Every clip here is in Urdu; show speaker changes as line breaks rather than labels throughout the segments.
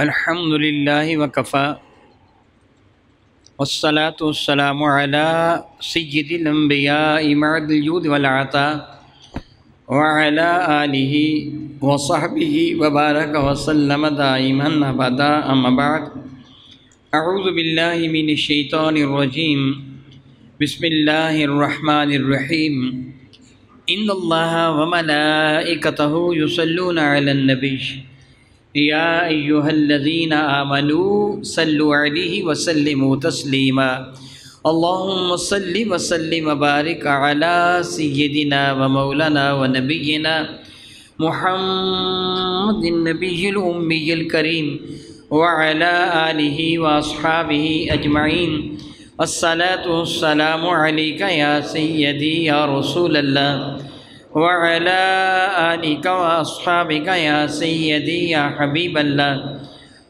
الحمد للہ وکفا والصلاة والسلام علی سید الانبیاء معد الجود والعطا وعلی آلہ وصحبہ وبارک وسلم دائما ابدا اما بعد اعوذ باللہ من الشیطان الرجیم بسم اللہ الرحمن الرحیم ان اللہ وملائکتہ یصلون علی النبی یا ایہا الذین آمنوا صلوا علیہ وسلموا تسلیما اللہم صل وسلم وبارک علی سیدنا ومولانا ونبینا محمد النبی الامی الکریم وعلی آلہ واصحابہ اجمعین الصلاة والسلام علیکہ یا سیدی یا رسول اللہ وعلى آلك وأصحابك يا سيدي يا حبيب الله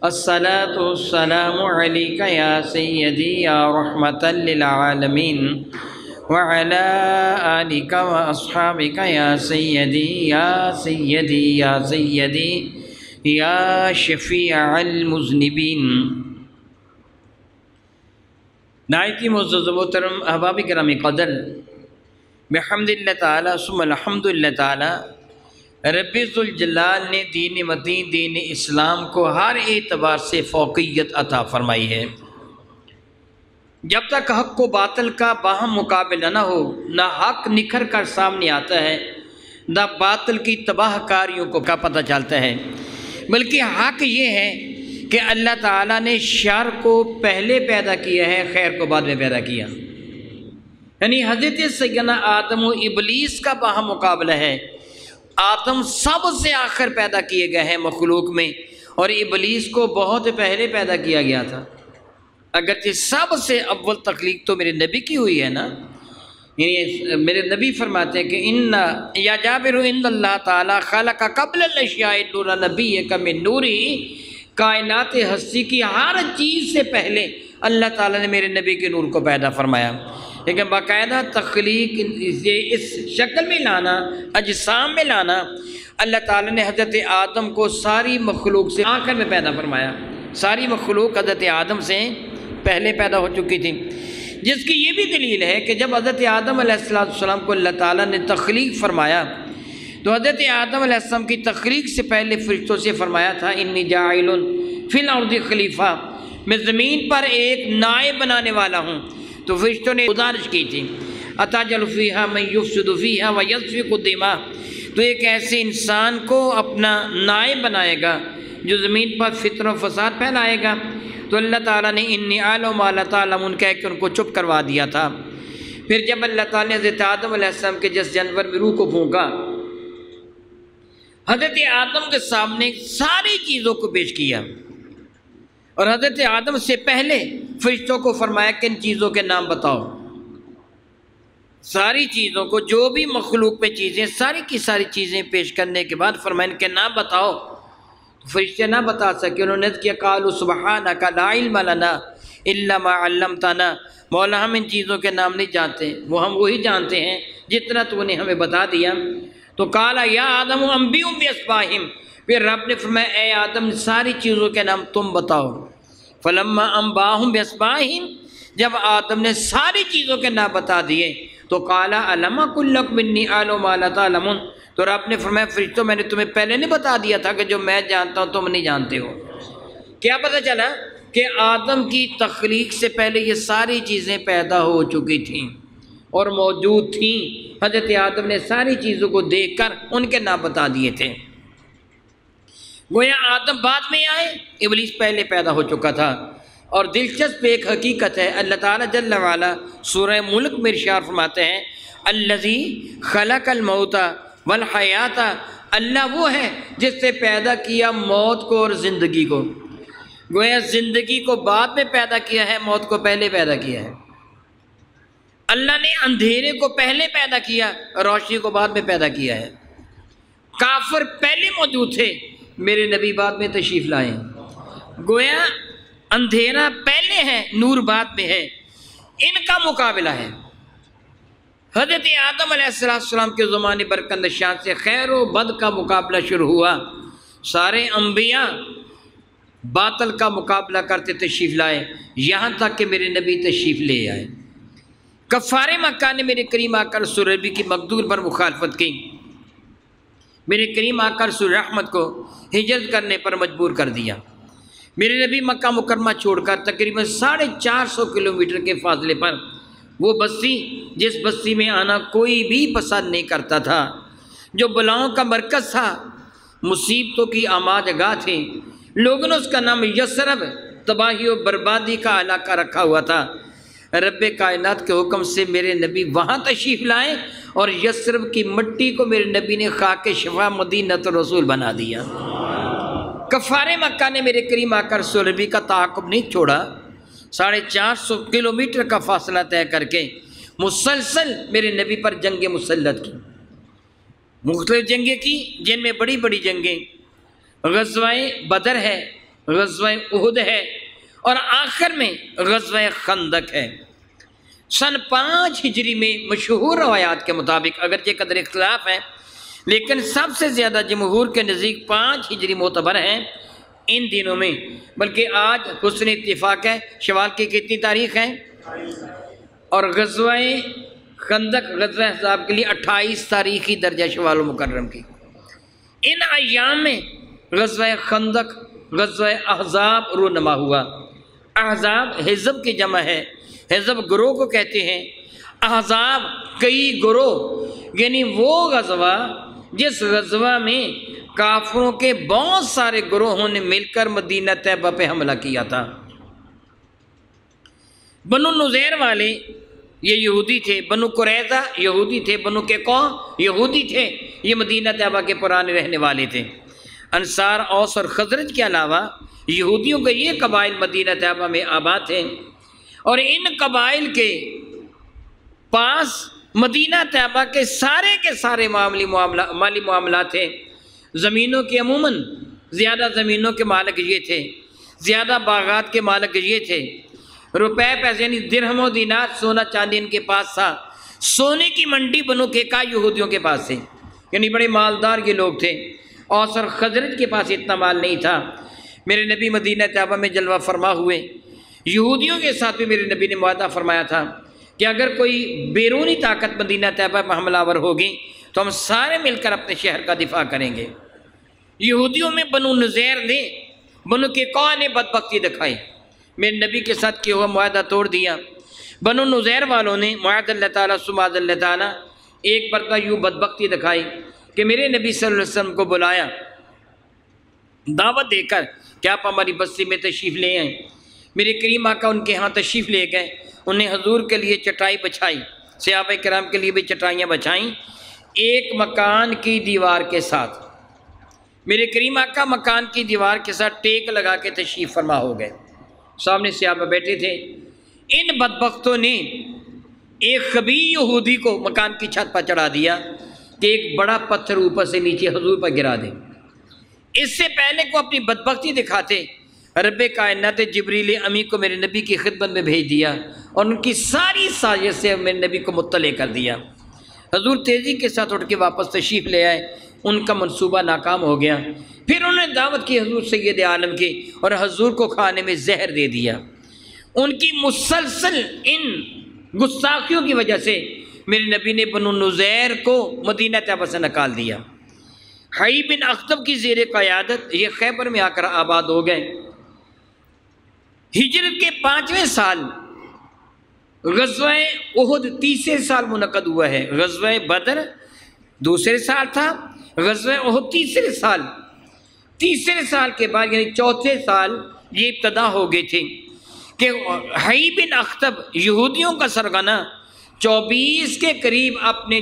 الصلاة والسلام عليك يا سيدي يا رحمة للعالمين وعلى آلك وأصحابك يا سيدي يا سيدي يا سيدي يا شفيع المذنبين. نہایت معزز و محترم احباب کرام قدر، بحمد اللہ تعالیٰ ثم الحمد للہ تعالیٰ رب ذوالجلال نے دین متین دین اسلام کو ہر اعتبار سے فوقیت عطا فرمائی ہے. جب تک حق و باطل کا باہم مقابلہ نہ ہو، نہ حق نکھر کر سامنے آتا ہے نہ باطل کی تباہ کاریوں کو کا پتہ چلتا ہے، بلکہ حق یہ ہے کہ اللہ تعالیٰ نے شر کو پہلے پیدا کیا ہے، خیر کو بعد میں پیدا کیا. یعنی حضرت سیدنا آدم و ابلیس کا باہم مقابلہ ہے. آدم سب سے آخر پیدا کیے گئے ہیں مخلوق میں، اور ابلیس کو بہت پہلے پیدا کیا گیا تھا. اگرچہ سب سے اول تخلیق تو میرے نبی کی ہوئی ہے نا. یعنی میرے نبی فرماتے ہیں کہ یا جابر ان اللہ تعالیٰ خلق قبل الاشیاء نور نبی کا من نوری، کائنات ہستی کی ہر چیز سے پہلے اللہ تعالیٰ نے میرے نبی کے نور کو پیدا فرمایا. لیکن باقاعدہ تخلیق اس شکل میں لانا، اجسام میں لانا، اللہ تعالیٰ نے حضرت آدم کو ساری مخلوق سے آخر میں پیدا فرمایا. ساری مخلوق حضرت آدم سے پہلے پیدا ہو چکی تھی، جس کی یہ بھی دلیل ہے کہ جب حضرت آدم علیہ السلام کو اللہ تعالیٰ نے تخلیق فرمایا تو حضرت آدم علیہ السلام کی تخلیق سے پہلے فرشتوں سے فرمایا تھا انی جاعل فی الارض خلیفہ، میں زمین پر ایک نائب بنانے والا ہوں. تو فرشتوں نے گزارش کی تھی اتجعل فیہا من یفسد فیہا ویسفک الدماء، تو ایک ایسے انسان کو اپنا نائب بنائے گا جو زمین پر فتنہ و فساد پھیلائے گا. تو اللہ تعالیٰ نے انی اعلم ما لا تعلمون کہہ کے ان کو چپ کروا دیا تھا. پھر جب اللہ تعالیٰ نے حضرت آدم علیہ السلام کے جس جانور میں روح کو پھونکا، حضرت آدم کے سامنے ساری چیزوں کو پیش کیا، اور حضرت آدم سے پہلے فرشتوں کو فرمایا کہ ان چیزوں کے نام بتاؤ. ساری چیزوں کو، جو بھی مخلوق میں چیزیں، ساری کی ساری چیزیں پیش کرنے کے بعد فرمایا ان کے نام بتاؤ. تو فرشتے نہ بتا سکے، انہوں نے کیا قالوا سبحانک لا علم لنا الا ما علمتنا، مولا ہم ان چیزوں کے نام نہیں جانتے، وہ ہم وہی جانتے ہیں جتنا تو نے ہمیں بتا دیا. تو قال یا آدم انبئہم باسمائہم، پھر رب نے فرمایا اے آدم ساری چیزوں کے نام تم بتاؤ. فلما انباہم باسمائہم، جب آدم نے ساری چیزوں کے نام بتا دیے تو قال الم اقل لکم انی اعلم ما لا تعلمون، تو رب نے فرمایا فرشتوں میں نے تمہیں پہلے نہیں بتا دیا تھا کہ جو میں جانتا ہوں تم نہیں جانتے ہو. کیا پتہ چلا کہ آدم کی تخلیق سے پہلے یہ ساری چیزیں پیدا ہو چکی تھیں اور موجود تھیں. حضرت آدم نے ساری چیزوں کو دیکھ کر ان کے نام بتا دیے تھے. گویا آدم بعد میں آئے، ابلیس پہلے پیدا ہو چکا تھا. اور دلچسپ ایک حقیقت ہے، اللہ تعالیٰ جل وعلا سورہ ملک میں ارشاد فرماتے ہیں الذی خلق الموت والحیات، اللہ وہ ہے جس سے پیدا کیا موت کو اور زندگی کو. گویا زندگی کو بعد میں پیدا کیا ہے، موت کو پہلے پیدا کیا ہے. اللہ نے اندھیرے کو پہلے پیدا کیا، روشنی کو بعد میں پیدا کیا ہے. کافر پہلے موجود تھے، میرے نبی بعد میں تشریف لائے. گویا اندھیرا پہلے ہے، نور بعد میں ہے. ان کا مقابلہ ہے. حضرت آدم علیہ السلام کے زمانے برکت شان سے خیر و بد کا مقابلہ شروع ہوا. سارے انبیاء باطل کا مقابلہ کرتے تشریف لائے، یہاں تک کہ میرے نبی تشریف لے آئے۔ کفار مکہ نے میرے کریم آقا رسول ربی کی مقدور پر مخالفت کی، میرے کریم آقا رسول رحمت کو ہجرت کرنے پر مجبور کر دیا۔ میرے نبی مکہ مکرمہ چھوڑ کر تقریباً 450 کلومیٹر کے فاصلے پر وہ بستی، جس بستی میں آنا کوئی بھی پسند نہیں کرتا تھا، جو بلاؤں کا مرکز تھا، مصیبتوں کی آماج گاہ تھی، لوگوں نے اس کا نام یثرب، تباہی و بربادی کا علاقہ رکھا ہوا تھا۔ رب کائنات کے حکم سے میرے نبی وہاں تشریف لائے اور یثرب کی مٹی کو میرے نبی نے خاک شفا مدینۃ الرسول بنا دیا۔ کفار مکہ نے میرے کریم آقا رسول ربی کا تعاقب نہیں چھوڑا، 450 کلومیٹر کا فاصلہ طے کر کے مسلسل میرے نبی پر جنگیں مسلط کی، مختلف جنگیں کی، جن میں بڑی بڑی جنگیں غزوہ بدر ہے، غزوہ احد ہے، اور آخر میں غزوہ خندق ہے۔ سن 5 ہجری میں مشہور روایات کے مطابق، اگرچہ قدر اختلاف ہے، لیکن سب سے زیادہ جمہور کے نزدیک 5 ہجری معتبر ہیں ان دنوں میں، بلکہ آج حسن اتفاق ہے شوال کی کتنی تاریخ ہے، اور غزوہ خندق غزوہ احزاب کے لیے 28 تاریخی درجہ شوال و مکرم کی۔ ان ایام میں غزوہ خندق، غزوہ احزاب رونما ہوا۔ احزاب حزب کی جمع ہے، حزب گروہ کو کہتے ہیں، احزاب کئی گروہ، یعنی وہ غزوہ جس غزوہ میں کافروں کے بہت سارے گروہوں نے مل کر مدینہ طیبہ پہ حملہ کیا تھا۔ بنو نذیر والے یہ یہودی تھے، بنو قریظہ یہودی تھے، بنو قینقاع یہودی تھے، یہ مدینہ طیبہ کے پرانے رہنے والے تھے۔ انصار، اوس اور خزرج کے علاوہ یہودیوں کے یہ قبائل مدینہ طیبہ میں آباد تھے، اور ان قبائل کے پاس مدینہ طیبہ کے سارے مالی معاملات تھے۔ زمینوں کے عموماً زیادہ زمینوں کے مالک یہ تھے، زیادہ باغات کے مالک یہ تھے، روپے پیسے یعنی درہم و دینار سونا چاندی ان کے پاس تھا۔ سونے کی منڈی بنو قینقاع یہودیوں کے پاس تھی، یعنی بڑے مالدار یہ لوگ تھے۔ اوس اور خزرج کے پاس اتنا مال نہیں تھا۔ میرے نبی مدینہ طیبہ میں جلوہ فرما ہوئے، یہودیوں کے ساتھ بھی میرے نبی نے معاہدہ فرمایا تھا کہ اگر کوئی بیرونی طاقت مدینہ طیبہ پر حملہ آور ہوگی تو ہم سارے مل کر اپنے شہر کا دفاع کریں گے۔ یہودیوں میں بنو نذیر نے، بنو قینقاع نے بدبختی دکھائی، میرے نبی کے ساتھ کیا ہوا معاہدہ توڑ دیا۔ بنو نذیر والوں نے معاذ اللہ تعالیٰ سماذ اللہ تعالیٰ ایک مرتبہ یوں بدبختی دکھائی کہ میرے نبی صلی اللہ علیہ وسلم کو بلایا دعوت دے کر کہ آپ ہماری بستی میں تشریف لے آئیں۔ میرے کریم آقا ان کے ہاں تشریف لے گئے، انہیں حضور کے لیے چٹائی بچھائی، صحابہ کرام کے لیے بھی چٹائیاں بچھائیں، ایک مکان کی دیوار کے ساتھ۔ میرے کریم آقا مکان کی دیوار کے ساتھ ٹیک لگا کے تشریف فرما ہو گئے، سامنے صحابہ بیٹھے تھے۔ ان بدبختوں نے ایک خبیث یہودی کو مکان کی چھت پر چڑھا دیا کہ ایک بڑا پتھر اوپر سے نیچے حضور پر گرا دے۔ اس سے پہلے کو اپنی بدبختی دکھاتے رب کائنات جبریل امی کو میرے نبی کی خدمت میں بھیج دیا اور ان کی ساری سازش سے میرے نبی کو مطلع کر دیا۔ حضور تیزی کے ساتھ اٹھ کے واپس تشریف لے آئے، ان کا منصوبہ ناکام ہو گیا۔ پھر انہوں نے دعوت کی حضور سید عالم کی اور حضور کو کھانے میں زہر دے دیا۔ ان کی مسلسل ان گستاخیوں کی وجہ سے میرے نبی نے بنو نذیر کو مدینہ طیبہ سے نکال دیا۔ حی بن اخطب کی زیر قیادت یہ خیبر میں آ کر آباد ہو گئے۔ ہجرت کے 5ویں سال غزوہ احد 3 سال منعقد ہوا ہے، غزوہ بدر 2 سال تھا، غزوہ احد 3 سال۔ 3 سال کے بعد یعنی 4 سال یہ ابتدا ہو گئی تھی کہ حی بن اخطب یہودیوں کا سرغنہ 24 کے قریب اپنے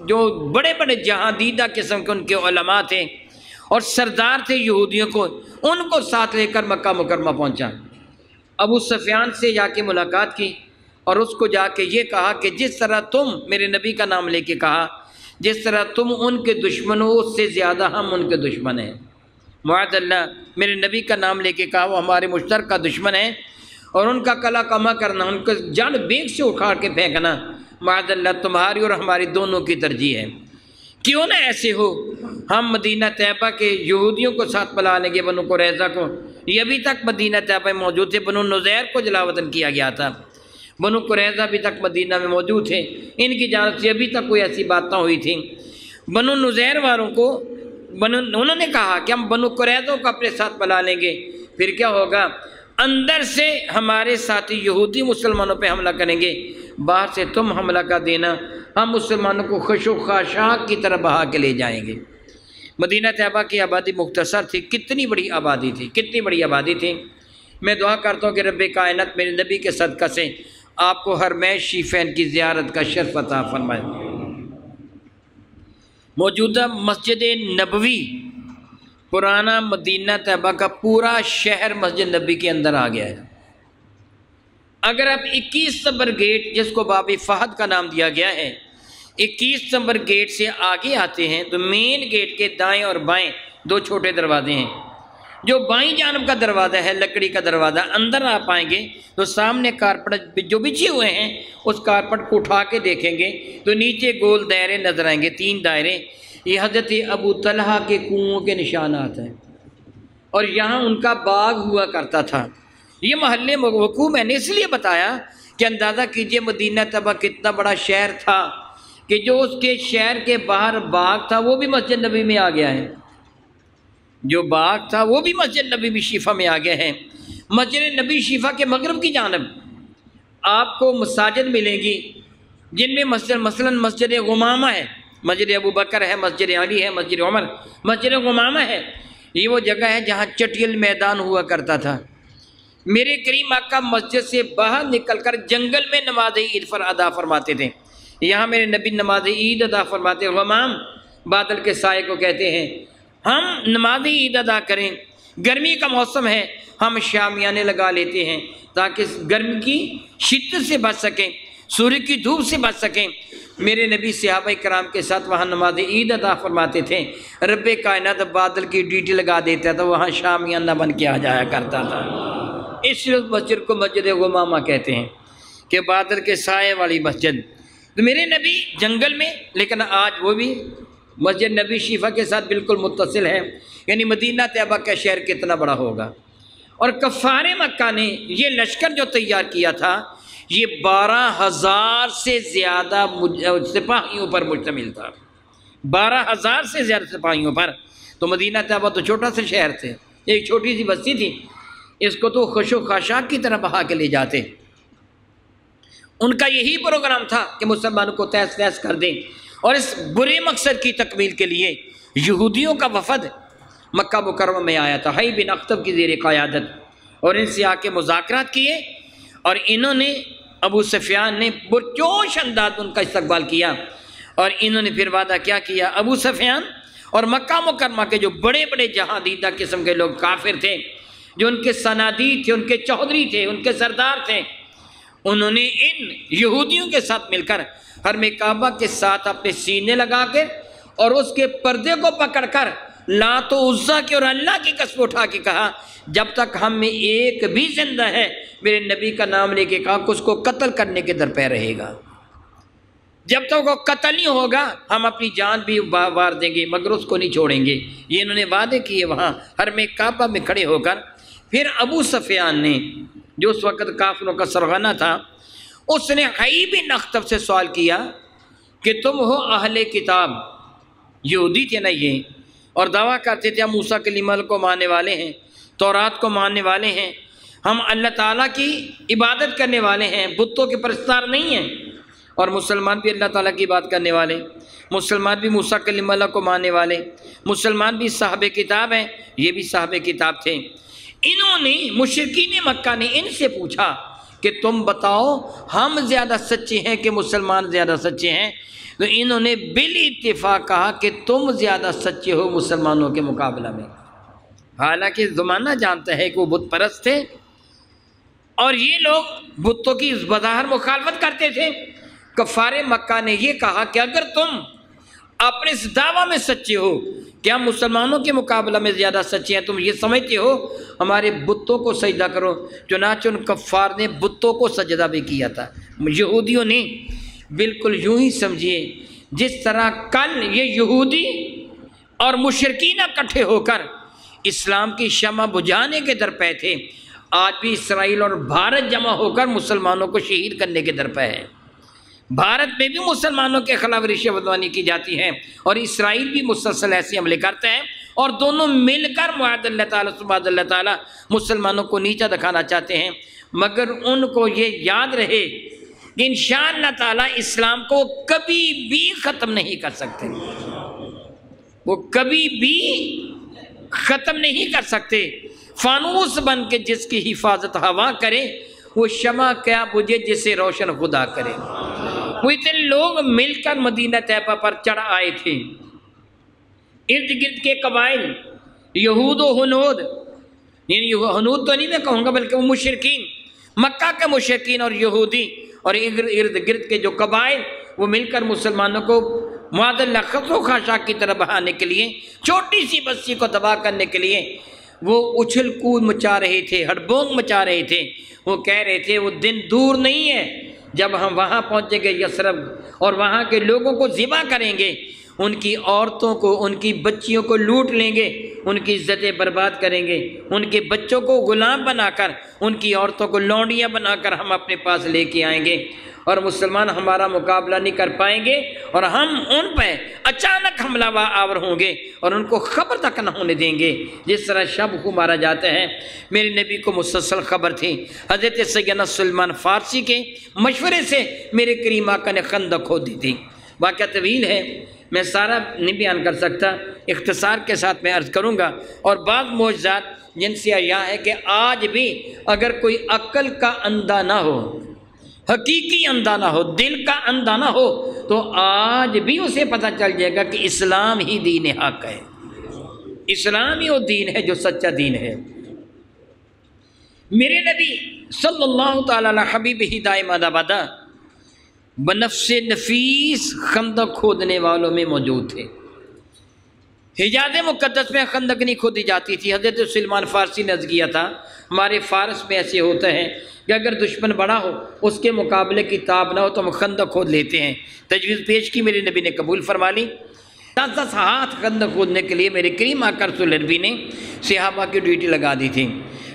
جو بڑے بڑے جہاں دیدہ قسم کے ان کے علماء تھے اور سردار تھے یہودیوں کو، ان کو ساتھ لے کر مکہ مکرمہ پہنچا۔ ابو سفیان سے جا کے ملاقات کی اور اس کو جا کے یہ کہا کہ جس طرح تم میرے نبی کا نام لے کے کہا، جس طرح تم ان کے دشمن ہو اس سے زیادہ ہم ان کے دشمن ہیں۔ معاذ اللہ، میرے نبی کا نام لے کے کہا وہ ہمارے مشترکہ دشمن ہیں، اور ان کا کلا کما کرنا، ان کو جان بیگ سے اکھاڑ کے پھینکنا معاذ اللہ تمہاری اور ہماری دونوں کی ترجیح ہے۔ کیوں نہ ایسے ہو، ہم مدینہ طیبہ کے یہودیوں کو ساتھ ملا لیں گے، بنو قریظہ کو، یہ ابھی تک مدینہ طیبہ میں موجود تھے، بنو نذیر کو جلا وطن کیا گیا تھا، بنو قریظہ ابھی تک مدینہ میں موجود تھے، ان کی اجازت سے ابھی تک کوئی ایسی بات نہ ہوئی تھی۔ بنو نذیر والوں کو انہوں نے کہا کہ ہم بنو قریظہ کو اپنے ساتھ ملا لیں گے، پھر کیا ہوگا، اندر سے ہمارے ساتھی یہودی مسلمانوں پہ حملہ کریں گے، باہر سے تم حملہ کر دینا، ہم مسلمانوں کو خش و خاشاک کی طرح بہا کے لے جائیں گے۔ مدینہ طیبہ کی آبادی مختصر تھی، کتنی بڑی آبادی تھی، کتنی بڑی آبادی تھی۔ میں دعا کرتا ہوں کہ رب کائنات میرے نبی کے صدقہ سے آپ کو حرمین شریفین کی زیارت کا شرف عطا فرمائے۔ موجودہ مسجد نبوی، پرانا مدینہ طیبہ کا پورا شہر مسجد نبی کے اندر آ گیا ہے۔ اگر آپ 21 نمبر گیٹ، جس کو باب فہد کا نام دیا گیا ہے، 21 نمبر گیٹ سے آگے آتے ہیں تو مین گیٹ کے دائیں اور بائیں دو چھوٹے دروازے ہیں۔ جو بائیں جانب کا دروازہ ہے لکڑی کا دروازہ، اندر آپ آئیں گے تو سامنے کارپٹ جو بچھے ہوئے ہیں اس کارپٹ کو اٹھا کے دیکھیں گے تو نیچے گول دائرے نظر آئیں گے، 3 دائرے، یہ حضرت ابو طلحہ کے کنووں کے نشانات ہیں، اور یہاں ان کا باغ ہوا کرتا تھا۔ یہ محلے وقوع میں نے اس لیے بتایا کہ اندازہ کیجئے مدینہ طیبہ کتنا بڑا شہر تھا کہ جو اس کے شہر کے باہر باغ تھا وہ بھی مسجد نبی میں آ گیا ہے، جو باغ تھا وہ بھی مسجد نبی شریفہ میں آ گیا ہے۔ مسجد نبی شریفہ کے مغرب کی جانب آپ کو مساجد ملیں گی جن میں مثلا مسجد غمامہ ہے، مسجد ابو بکر ہے، مسجد علی ہے، مسجد عمر، مسجد غمامہ ہے، یہ وہ جگہ ہے جہاں چٹیل میدان ہوا کرتا تھا۔ میرے کریم آقا مسجد سے باہر نکل کر جنگل میں نماز عید ادا فرماتے تھے، یہاں میرے نبی نماز عید ادا فرماتے۔ غمام بادل کے سائے کو کہتے ہیں۔ ہم نماز عید ادا کریں، گرمی کا موسم ہے، ہم شامیانے لگا لیتے ہیں تاکہ گرمی کی شدت سے بچ سکیں، سورج کی دھوپ سے بچ سکیں۔ میرے نبی صحابہ کرام کے ساتھ وہاں نماز عید ادا فرماتے تھے، رب کائنات بادل کی ڈیوٹی لگا دیتا تھا، وہاں شامیانہ بن کے آ جایا کرتا تھا۔ اس مسجد کو مسجد غمامہ کہتے ہیں کہ بادل کے سائے والی مسجد۔ تو میرے نبی جنگل میں، لیکن آج وہ بھی مسجد نبی شریفہ کے ساتھ بالکل متصل ہے، یعنی مدینہ طیبہ کا شہر کتنا بڑا ہوگا۔ اور کفار مکہ نے یہ لشکر جو تیار کیا تھا یہ 12,000 سے زیادہ سپاہیوں پر مشتمل تھا، 12,000 سے زیادہ سپاہیوں پر۔ تو مدینہ طیبہ تو چھوٹا سا شہر تھے، ایک چھوٹی سی بستی تھی، اس کو تو خش و خاشاک کی طرح بہا کے لے جاتے۔ ان کا یہی پروگرام تھا کہ مسلمانوں کو تہس نہس کر دیں، اور اس برے مقصد کی تکمیل کے لیے یہودیوں کا وفد مکہ مکرمہ میں آیا تھا، حی بن اخطب کی زیر قیادت، اور ان سے آ کے مذاکرات کیے، اور انہوں نے ابو سفیان نے پرجوش انداز ان کا استقبال کیا، اور انہوں نے پھر وعدہ کیا کیا۔ ابو سفیان اور مکہ مکرمہ کے جو بڑے بڑے جہاں دیدہ قسم کے لوگ کافر تھے، جو ان کے صنادید تھے، ان کے چودھری تھے، ان کے سردار تھے، انہوں نے ان یہودیوں کے ساتھ مل کر حرم کعبہ کے ساتھ اپنے سینے لگا کے اور اس کے پردے کو پکڑ کر لات و عزا کی اور اللہ کی قسم اٹھا کے کہا، جب تک ہم میں ایک بھی زندہ ہے میرے نبی کا نام لے کے کہا کہ اس کو قتل کرنے کے درپے رہے گا، جب تک وہ قتل نہیں ہوگا ہم اپنی جان بھی وار دیں گے مگر اس کو نہیں چھوڑیں گے۔ یہ انہوں نے وعدے کیے وہاں حرم کعبہ میں کھڑے ہو کر۔ پھر ابو سفیان نے، جو اس وقت کافروں کا سرغنہ تھا، اس نے حی بن اخطب سے سوال کیا کہ تم ہو اہل کتاب، یہودی تھے نا یہ، اور دعویٰ کرتے تھے ہم موسیٰ کلیم اللہ کو ماننے والے ہیں، تورات کو ماننے والے ہیں، ہم اللہ تعالیٰ کی عبادت کرنے والے ہیں، بتوں کے پرستار نہیں ہیں، اور مسلمان بھی اللہ تعالیٰ کی بات کرنے والے، مسلمان بھی موسیٰ کلیم اللہ کو ماننے والے، مسلمان بھی صاحب کتاب ہیں، یہ بھی صاحب کتاب تھے۔ انہوں نے مشرکین مکہ نے ان سے پوچھا کہ تم بتاؤ ہم زیادہ سچے ہیں کہ مسلمان زیادہ سچے ہیں؟ تو انہوں نے بالاتفاق کہا کہ تم زیادہ سچے ہو مسلمانوں کے مقابلہ میں۔ حالانکہ زمانہ جانتا ہے کہ وہ بت پرست تھے اور یہ لوگ بتوں کی بظاہر مخالفت کرتے تھے۔ کفار مکہ نے یہ کہا کہ اگر تم اپنے اس دعویٰ میں سچے ہو کہ ہم مسلمانوں کے مقابلہ میں زیادہ سچے ہیں، تم یہ سمجھتے ہو، ہمارے بتوں کو سجدہ کرو۔ چنانچہ ان کفار نے بتوں کو سجدہ بھی کیا تھا۔ یہودیوں نے بالکل یوں ہی سمجھیے جس طرح کل یہ یہودی اور مشرکین اکٹھے ہو کر اسلام کی شمع بجھانے کے درپے تھے، آج بھی اسرائیل اور بھارت جمع ہو کر مسلمانوں کو شہید کرنے کے درپے ہے۔ بھارت میں بھی مسلمانوں کے خلاف رشوت بدمانی کی جاتی ہے اور اسرائیل بھی مسلسل ایسے حملے کرتے ہیں، اور دونوں مل کر معاذ اللہ تعالیٰ سبحان اللہ تعالیٰ مسلمانوں کو نیچا دکھانا چاہتے ہیں، مگر ان کو یہ یاد رہے کہ انشاءاللہ تعالیٰ اسلام کو کبھی بھی ختم نہیں کر سکتے، وہ کبھی بھی ختم نہیں کر سکتے۔ فانوس بن کے جس کی حفاظت ہوا کرے، وہ شمع کیا بجھے جسے روشن خدا کرے۔ وہ اتنے لوگ مل کر مدینہ طیبہ پر چڑھ آئے تھے، ارد گرد کے قبائل یہود و ہنود، یعنی ہنود تو نہیں میں کہوں گا بلکہ وہ مشرکین، مکہ کے مشرکین اور یہودی اور ارد گرد کے جو قبائل، وہ مل کر مسلمانوں کو معاذ اللہ خطر و خاشاک کی طرف بہانے کے لیے، چھوٹی سی بستی کو تباہ کرنے کے لیے وہ اچھل کود مچا رہے تھے، ہڑبونگ مچا رہے تھے۔ وہ کہہ رہے تھے وہ دن دور نہیں ہے جب ہم وہاں پہنچیں گے یثرب، اور وہاں کے لوگوں کو ذبح کریں گے، ان کی عورتوں کو، ان کی بچیوں کو لوٹ لیں گے، ان کی عزتیں برباد کریں گے، ان کے بچوں کو غلام بنا کر، ان کی عورتوں کو لونڈیاں بنا کر ہم اپنے پاس لے کے آئیں گے، اور مسلمان ہمارا مقابلہ نہیں کر پائیں گے، اور ہم ان پہ اچانک حملہ آور ہوں گے اور ان کو خبر تک نہ ہونے دیں گے، جس طرح شب کو مارا جاتا ہے۔ میرے نبی کو مسلسل خبر تھی۔ حضرت سیدنا سلمان فارسی کے مشورے سے میرے کریم آقا نے خندق کھود دی تھی۔ واقعہ طویل ہے، میں سارا نہیں بیان کر سکتا، اختصار کے ساتھ میں عرض کروں گا۔ اور بعض معجزات جن سے یہ ہے کہ آج بھی اگر کوئی عقل کا اندھا نہ ہو، حقیقی اندھا نہ ہو، دل کا اندھا نہ ہو، تو آج بھی اسے پتہ چل جائے گا کہ اسلام ہی دین حق ہے، اسلام ہی وہ دین ہے جو سچا دین ہے۔ میرے نبی صلی اللہ تعالیٰ علیہ حبیب ہی دائم ابدا بنفس نفیس خندق کھودنے والوں میں موجود تھے۔ حجاز مقدس میں خندق نہیں کھودی جاتی تھی۔ حضرت سلمان فارسی نے عرض کیا تھا، ہمارے فارس میں ایسے ہوتا ہے کہ اگر دشمن بڑا ہو، اس کے مقابلے کی تاب نہ ہو تو ہم خندق کھود لیتے ہیں۔ تجویز پیش کی، میرے نبی نے قبول فرما لی۔ 10 ہاتھ خندق کھودنے کے لیے میرے کریم آقا رسول نبی نے صحابہ کی ڈیوٹی لگا دی تھی۔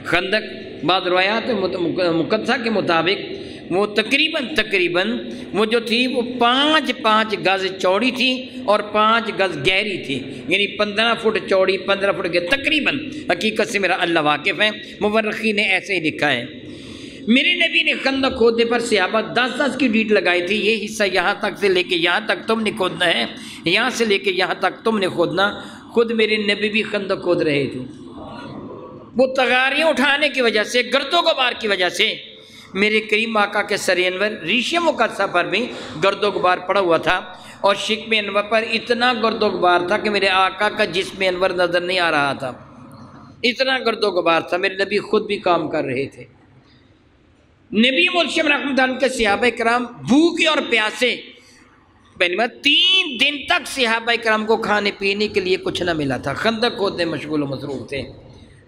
خندق بعض روایات مقدسہ کے مطابق وہ تقریباً وہ جو تھی وہ 5 گز چوڑی تھی اور 5 گز گہری تھی، یعنی 15 فٹ چوڑی 15 فٹ گہری تقریباً۔ حقیقت سے میرا اللہ واقف ہے، مورخین نے ایسے ہی لکھا ہے۔ میرے نبی نے خندق کھودنے پر صحابہ 10 کی ڈیٹ لگائی تھی، یہ حصہ یہاں تک سے لے کے یہاں تک تم نے کھودنا ہے، یہاں سے لے کے یہاں تک تم نے کھودنا۔ خود میرے نبی بھی خندق کھود رہے تھے۔ وہ تغاریاں اٹھانے کی وجہ سے، گرد و غبار کی وجہ سے میرے کریم آقا کے سر انور ریشم مقدسہ پر بھی گرد و غبار پڑا ہوا تھا، اور شکم انور پر اتنا گرد و غبار تھا کہ میرے آقا کا جسم انور نظر نہیں آ رہا تھا، اتنا گرد و غبار تھا۔ میرے نبی خود بھی کام کر رہے تھے۔ نبی ملشم رحمۃ اللہ کے صحابہ کرام بھوکے اور پیاسے، پہلی بات 3 دن تک صحابہ کرام کو کھانے پینے کے لیے کچھ نہ ملا تھا، خندق کھودنے مشغول و مصروف تھے،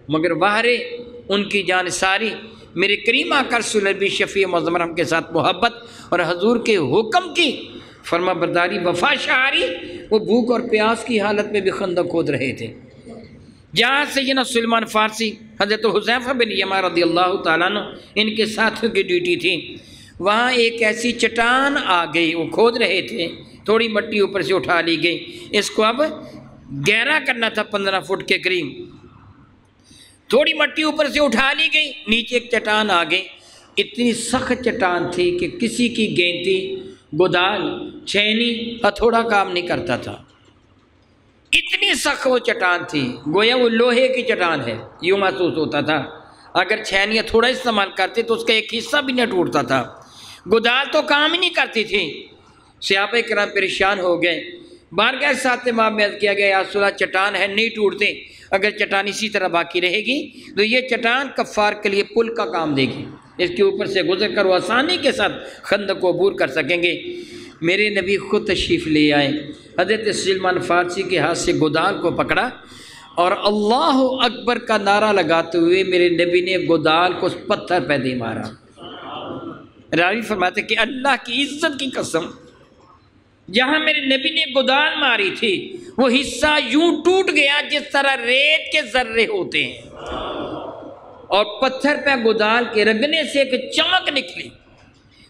مگر باہر ان کی جان ساری میرے کریم آقا رسول نبی شفیع معظم رحم کے ساتھ محبت اور حضور کے حکم کی فرما برداری وفا شعاری، وہ بھوک اور پیاس کی حالت میں بھی خندق کھود رہے تھے۔ جہاں سیدنا سلمان فارسی، حضرت حذیفہ بن یمان رضی اللہ تعالیٰ عنہ ان کے ساتھیوں کی ڈیوٹی تھی، وہاں ایک ایسی چٹان آ گئی، وہ کھود رہے تھے، تھوڑی مٹی اوپر سے اٹھا لی گئی، اس کو اب گہرا کرنا تھا 15 فٹ کے قریب، تھوڑی مٹی اوپر سے اٹھا لی گئی، نیچے ایک چٹان آ گئی، اتنی سخت چٹان تھی کہ کسی کی گینتی، گودال، چھینی، ہتھوڑا کام نہیں کرتا تھا، اتنی سخت وہ چٹان تھی، گویا وہ لوہے کی چٹان ہے، یوں محسوس ہوتا تھا۔ اگر چھینی تھوڑا استعمال کرتے تو اس کا ایک حصہ بھی نہ ٹوٹتا تھا، گودال تو کام ہی نہیں کرتی تھی۔ صحابہ کرام پریشان ہو گئے، بارگاہ ساتھ امام میں عرض کیا گیا یا رسول اللہ چٹان ہے نہیں ٹوٹتے، اگر چٹان اسی طرح باقی رہے گی تو یہ چٹان کفار کے لیے پل کا کام دے گی، اس کے اوپر سے گزر کر وہ آسانی کے ساتھ خندق کو عبور کر سکیں گے۔ میرے نبی خود تشریف لے آئے، حضرت سلمان فارسی کے ہاتھ سے گودال کو پکڑا اور اللہ اکبر کا نعرہ لگاتے ہوئے میرے نبی نے گودال کو اس پتھر پہ دے مارا۔ راوی فرماتے کہ اللہ کی عزت کی قسم جہاں میرے نبی نے گودال ماری تھی وہ حصہ یوں ٹوٹ گیا جس طرح ریت کے ذرے ہوتے ہیں، اور پتھر پہ گودال کے رگنے سے ایک چمک نکلی،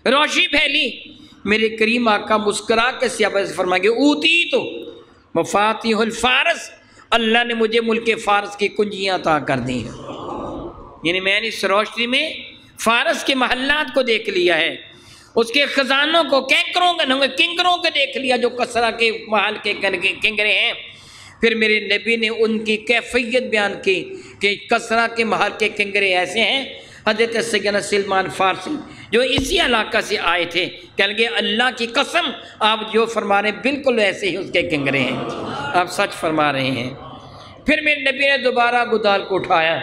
روشنی پھیلی۔ میرے کریم آقا مسکرا کے صحابہ سے فرمائیں گے اوتی تو مفاتیح الفارس، اللہ نے مجھے ملک فارس کی کنجیاں عطا کر دی ہیں، یعنی میں نے اس روشنی میں فارس کے محلات کو دیکھ لیا ہے، اس کے خزانوں کو، کنکروں کو دیکھ لیا جو کسرا کے محل کے کنگرے ہیں۔ پھر میرے نبی نے ان کی کیفیت بیان کی کہ کسرا کے محل کے کنگرے ایسے ہیں۔ حضرت سیدنا سلمان فارسی جو اسی علاقہ سے آئے تھے کہنے لگے اللہ کی قسم آپ جو فرما رہے ہیں بالکل ایسے ہی اس کے کنگرے ہیں، آپ سچ فرما رہے ہیں۔ پھر میرے نبی نے دوبارہ گودال کو اٹھایا،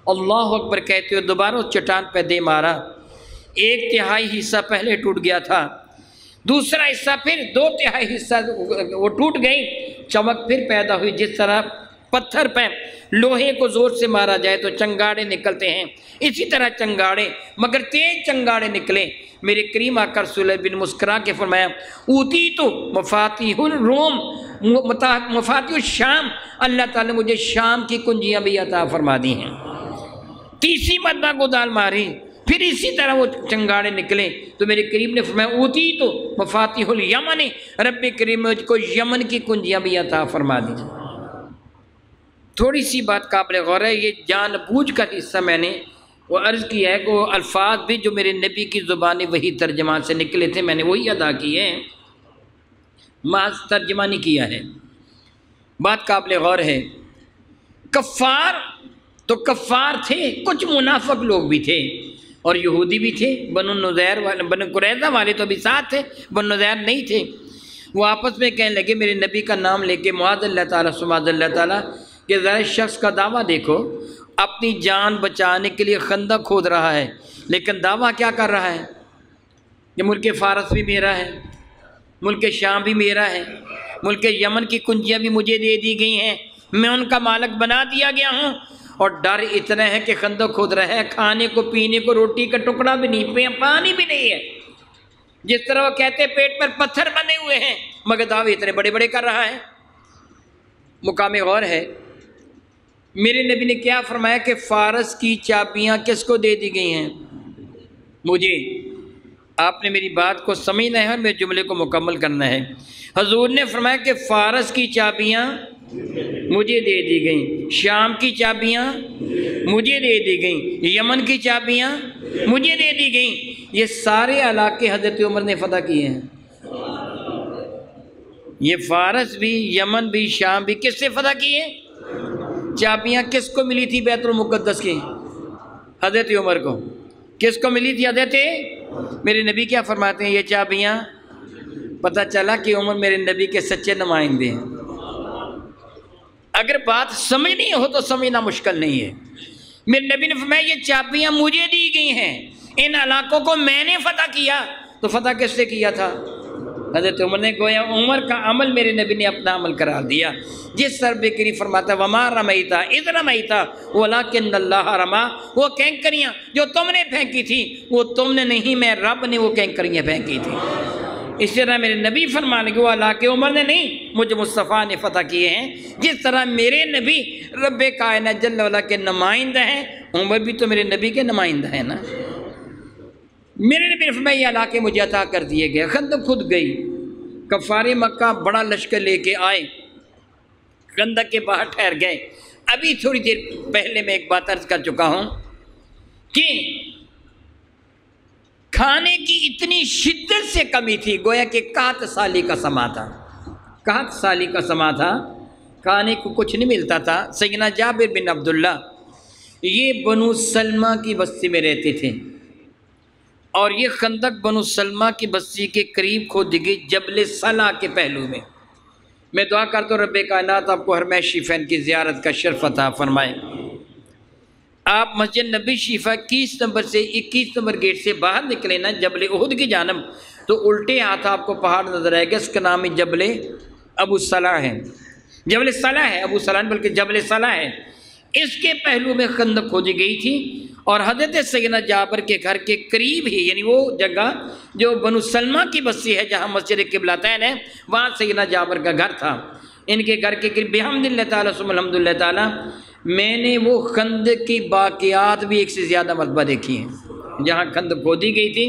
اللہ اکبر کہتے ہوئے دوبارہ اس چٹان پہ دے مارا، 1/3 حصہ پہلے ٹوٹ گیا تھا، دوسرا حصہ پھر 2/3 حصہ وہ ٹوٹ گئی، چمک پھر پیدا ہوئی، جس طرح پتھر پہ لوہے کو زور سے مارا جائے تو چنگاڑے نکلتے ہیں، اسی طرح چنگاڑے، مگر تیز چنگاڑے نکلے۔ میرے کریم آقا رسول اللہ بن مسکرا کے فرمایا اوتی تو مفاتیح الروم، مفاتیح الشام، اللہ تعالیٰ نے مجھے شام کی کنجیاں بھی عطا فرما دی ہیں۔ تیسری مرتبہ گودال ماری، پھر اسی طرح وہ چنگاڑے نکلے تو میرے کریم نے فرمایا اوتی تو مفاتیح الیمن، رب کریم مجھ کو یمن کی کنجیاں بھی عطا فرما دی۔ تھوڑی سی بات قابل غور ہے، یہ جان بوجھ کر حصہ میں نے وہ عرض کیا ہے کہ وہ الفاظ بھی جو میرے نبی کی زبانی وہی ترجمہ سے نکلے تھے میں نے وہی ادا کیے ہیں، محض ترجمہ نہیں کیا ہے۔ بات قابل غور ہے، کفار تو کفار تھے، کچھ منافق لوگ بھی تھے اور یہودی بھی تھے، بنو نذیر والے، بنو قریظہ والے تو بھی ساتھ تھے، بنو نذیر نہیں تھے۔ وہ آپس میں کہنے لگے میرے نبی کا نام لے کے معاذ اللہ تعالیٰ سماذ اللہ تعالیٰ کہ ذرا شخص کا دعویٰ دیکھو، اپنی جان بچانے کے لیے خندق کھود رہا ہے لیکن دعویٰ کیا کر رہا ہے کہ ملک فارس بھی میرا ہے، ملک شام بھی میرا ہے، ملک یمن کی کنجیاں بھی مجھے دے دی گئی ہیں، میں ان کا مالک بنا دیا گیا ہوں، اور ڈر اتنا ہے کہ خندق کھود رہا ہے، کھانے کو پینے کو روٹی کا ٹکڑا بھی نہیں، پانی بھی نہیں ہے، جس طرح وہ کہتے پیٹ پر پتھر بنے ہوئے ہیں مگر دعوے اتنے بڑے بڑے کر رہا ہے۔ مقام غور ہے، میرے نبی نے کیا فرمایا کہ فارس کی چابیاں کس کو دے دی گئی ہیں؟ مجھے۔ آپ نے میری بات کو سمجھنا ہے اور میرے جملے کو مکمل کرنا ہے۔ حضور نے فرمایا کہ فارس کی چابیاں مجھے دے دی گئیں، شام کی چابیاں مجھے دے دی گئیں، یمن کی چابیاں مجھے دے دی گئیں۔ یہ سارے علاقے حضرت عمر نے فتح کیے ہیں، یہ فارس بھی، یمن بھی، شام بھی کس سے فتح کیے؟ چابیاں کس کو ملی تھی بیت المقدس کی؟ حضرت عمر کو۔ کس کو ملی تھی؟ حضرت میرے نبی کیا فرماتے ہیں یہ چابیاں؟ پتہ چلا کہ عمر میرے نبی کے سچے نمائندے ہیں۔ اگر بات سمجھنی ہو تو سمجھنا مشکل نہیں ہے۔ میرے نبی نے فرمایا یہ چابیاں مجھے دی گئی ہیں، ان علاقوں کو میں نے فتح کیا، تو فتح کس سے کیا تھا؟ حضرت عمر نے گویا عمر کا عمل میرے نبی نے اپنا عمل قرار دیا۔ جس طرح بکری فرماتا وما رمیتا اذ رمیتا ولکن اللہ رما، وہ کینکریاں جو تم نے پھینکی تھی وہ تم نے نہیں، میں رب نے وہ کینکریاں پھینکی تھی۔ اس طرح میرے نبی فرمانے کے وہ علاقے عمر نے نہیں، مجھے مصطفیٰ نے فتح کیے ہیں۔ جس طرح میرے نبی رب کائنات جل وعلا کے نمائندہ ہیں، عمر بھی تو میرے نبی کے نمائندہ ہیں نا۔ میرے نبی نے فرمایا یہ علاقے مجھے عطا کر دیے گئے۔ خندق خود گئی، کفار مکہ بڑا لشکر لے کے آئے، خندق کے باہر ٹھہر گئے۔ ابھی تھوڑی دیر پہلے میں ایک بات عرض کر چکا ہوں کہ کھانے کی اتنی شدت سے کمی تھی، گویا کہ 61 سالی کا سما تھا، 61 سالی کا سما تھا، کھانے کو کچھ نہیں ملتا تھا۔ سیدنا جابر بن عبداللہ یہ بنو سلمہ کی بستی میں رہتے تھے، اور یہ خندق بنو سلمہ کی بستی کے قریب کھودی گئی جبل صلہ کے پہلو میں۔ میں دعا کرتا ہوں رب کائنات آپ کو حرمین شریفین کی زیارت کا شرف عطا فرمائے۔ آپ مسجد نبی شریفہ 21 نمبر سے 21 نمبر گیٹ سے باہر نکلے نا جبل احد کی جانب، تو الٹے ہاتھ آپ کو پہاڑ نظر آئے گا، اس کا نام جبل ابو صلاح ہے، جبل صلاح ہے، ابو صلاح بلکہ جبل صلاح ہے۔ اس کے پہلو میں خندق کھودی گئی تھی، اور حضرت سیدنا جابر کے گھر کے قریب ہی، یعنی وہ جگہ جو بنو سلمہ کی بستی ہے جہاں مسجد قبلتین ہے، وہاں سیدنا جابر کا گھر تھا۔ ان کے گھر کے قریب بحمد اللہ تعالیٰ ثم الحمد للہ تعالیٰ میں نے وہ خندق کی باقیات بھی ایک سے زیادہ مرتبہ دیکھی ہیں۔ جہاں خندق کھودی گئی تھی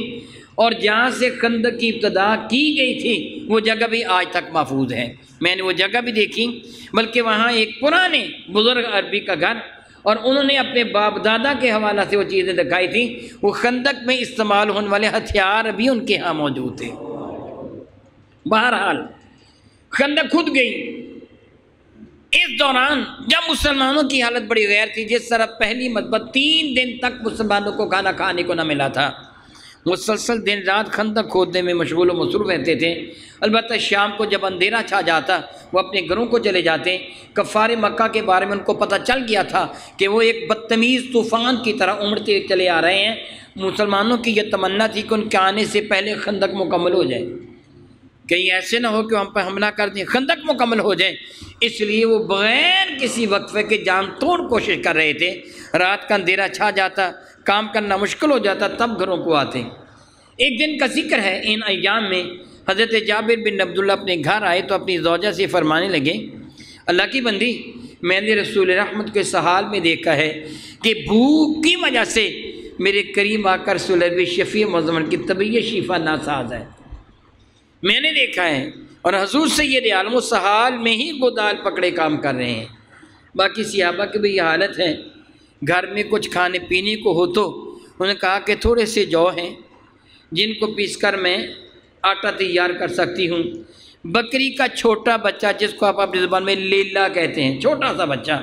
اور جہاں سے خندق کی ابتدا کی گئی تھی وہ جگہ بھی آج تک محفوظ ہے، میں نے وہ جگہ بھی دیکھی۔ بلکہ وہاں ایک پرانے بزرگ عربی کا گھر، اور انہوں نے اپنے باپ دادا کے حوالہ سے وہ چیزیں دکھائی تھیں، وہ خندق میں استعمال ہونے والے ہتھیار بھی ان کے ہاں موجود تھے۔ بہرحال خندق کھود گئی۔ اس دوران جب مسلمانوں کی حالت بڑی غیر تھی، جس طرح پہلی مرتبہ 3 دن تک مسلمانوں کو کھانا کھانے کو نہ ملا تھا، مسلسل دن رات خندق کھودنے میں مشغول و مصروف رہتے تھے۔ البتہ شام کو جب اندھیرا چھا جاتا وہ اپنے گھروں کو چلے جاتے۔ کفار مکہ کے بارے میں ان کو پتہ چل گیا تھا کہ وہ ایک بدتمیز طوفان کی طرح امڑتے چلے آ رہے ہیں۔ مسلمانوں کی یہ تمنا تھی کہ ان کے آنے سے پہلے خندق مکمل ہو جائے، کہیں ایسے نہ ہو کہ ہم پہ حملہ کر دیں، خندق مکمل ہو جائے۔ اس لیے وہ بغیر کسی وقفے کے جان توڑ کوشش کر رہے تھے۔ رات کا اندھیرا چھا جاتا، کام کرنا مشکل ہو جاتا، تب گھروں کو آتے۔ ایک دن کا ذکر ہے، ان ایام میں حضرت جابر بن عبداللہ اپنے گھر آئے تو اپنی زوجہ سے فرمانے لگے، اللہ کی بندی، میں نے رسول رحمت کو اس حال میں دیکھا ہے کہ بھوک کی وجہ سے میرے قریب آ کر رسول شفیع معظم کی طبیعت شفا ناساز ہے، میں نے دیکھا ہے، اور حضور سید عالم اس حال میں ہی گودال پکڑے کام کر رہے ہیں۔ باقی صحابہ کی بھی یہ حالت ہے، گھر میں کچھ کھانے پینے کو ہو تو انہوں نے کہا کہ تھوڑے سے جو ہیں جن کو پیس کر میں آٹا تیار کر سکتی ہوں۔ بکری کا چھوٹا بچہ جس کو آپ اپنی زبان میں لیلا کہتے ہیں، چھوٹا سا بچہ،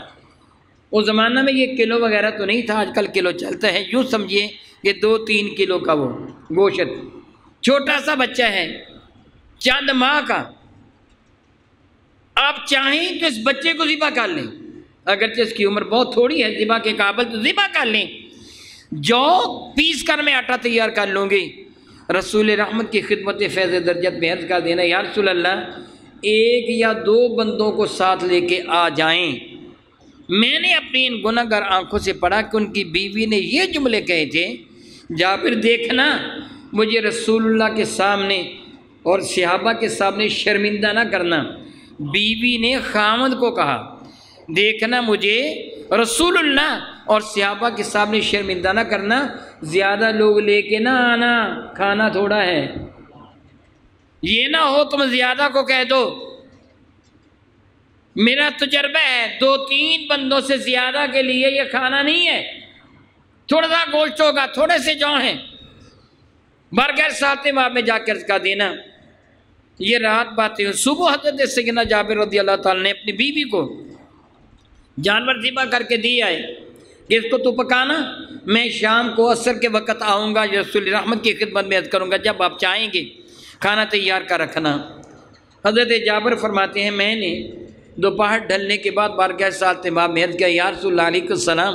اس زمانہ میں یہ کلو وغیرہ تو نہیں تھا، آج کل کلو چلتا ہے، یوں سمجھیے کہ 2-3 کلو کا وہ گوشت، چھوٹا سا بچہ ہے چند ماہ کا۔ آپ چاہیں تو اس بچے کو ذبح کر لیں، اگرچہ اس کی عمر بہت تھوڑی ہے ذبح کے قابل، تو ذبح کر لیں، جو پیس کر میں آٹا تیار کر لوں گی۔ رسول رحمت کی خدمت فیض درجت میں عرض کر دینا، یا رسول اللہ 1 یا 2 بندوں کو ساتھ لے کے آ جائیں۔ میں نے اپنی ان گنہگار آنکھوں سے پڑھا کہ ان کی بیوی نے یہ جملے کہے تھے، جابر دیکھنا مجھے رسول اللہ کے سامنے اور صحابہ کے سامنے شرمندہ نہ کرنا۔ بیوی نے خامد کو کہا، دیکھنا مجھے رسول اللہ اور صحابہ کے سامنے شرمندہ نہ کرنا، زیادہ لوگ لے کے نہ آنا، کھانا تھوڑا ہے، یہ نہ ہو تم زیادہ کو کہہ دو۔ میرا تجربہ ہے 2-3 بندوں سے زیادہ کے لیے یہ کھانا نہیں ہے، تھوڑا سا گوشت ہوگا، تھوڑے سے جو ہیں، برگر ساتھ ماں میں جا کر کا دینا۔ یہ رات باتیں ہوں۔ صبح حضرت سیدنا جابر رضی اللہ تعالیٰ نے اپنی بیوی کو جانور ذبح کر کے دی آئے کہ اس کو تو پکانا، میں شام کو عصر کے وقت آؤں گا، رسول رحمت کی خدمت میں عرض کروں گا، جب آپ چاہیں گے کھانا تیار کر رکھنا۔ حضرت جابر فرماتے ہیں میں نے دوپہر ڈھلنے کے بعد بارگاہ سالت امام میں عرض کیا، یا رسول اللہ علیہ السلام،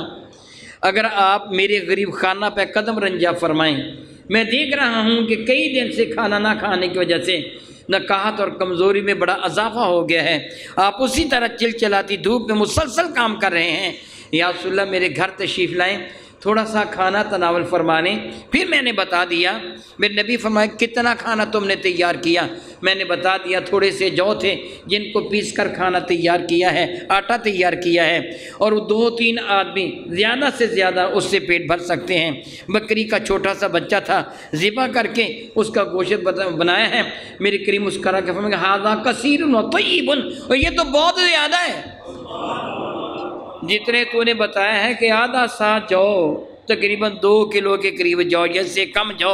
اگر آپ میرے غریب خانہ پہ قدم رنجا فرمائیں، میں دیکھ رہا ہوں کہ کئی دن سے کھانا نہ کھانے کی وجہ سے نکاہت اور کمزوری میں بڑا اضافہ ہو گیا ہے، آپ اسی طرح چلچلاتی دھوپ میں مسلسل کام کر رہے ہیں، یا رسول اللہ میرے گھر تشریف لائیں، تھوڑا سا کھانا تناول فرمانے۔ پھر میں نے بتا دیا، میرے نبی فرمائے کتنا کھانا تم نے تیار کیا؟ میں نے بتا دیا تھوڑے سے جو تھے جن کو پیس کر کھانا تیار کیا ہے، آٹا تیار کیا ہے، اور وہ 2-3 آدمی زیادہ سے زیادہ اس سے پیٹ بھر سکتے ہیں۔ بکری کا چھوٹا سا بچہ تھا، ذبح کر کے اس کا گوشت بنایا ہے۔ میرے کریم مسکرا کے فرمایا ھذا کثیر و طیب، اور یہ تو بہت زیادہ ہے، جتنے تو نے بتایا ہے کہ آدھا سا جو تقریباً 2 کلو کے قریب جو، جس سے کم جو،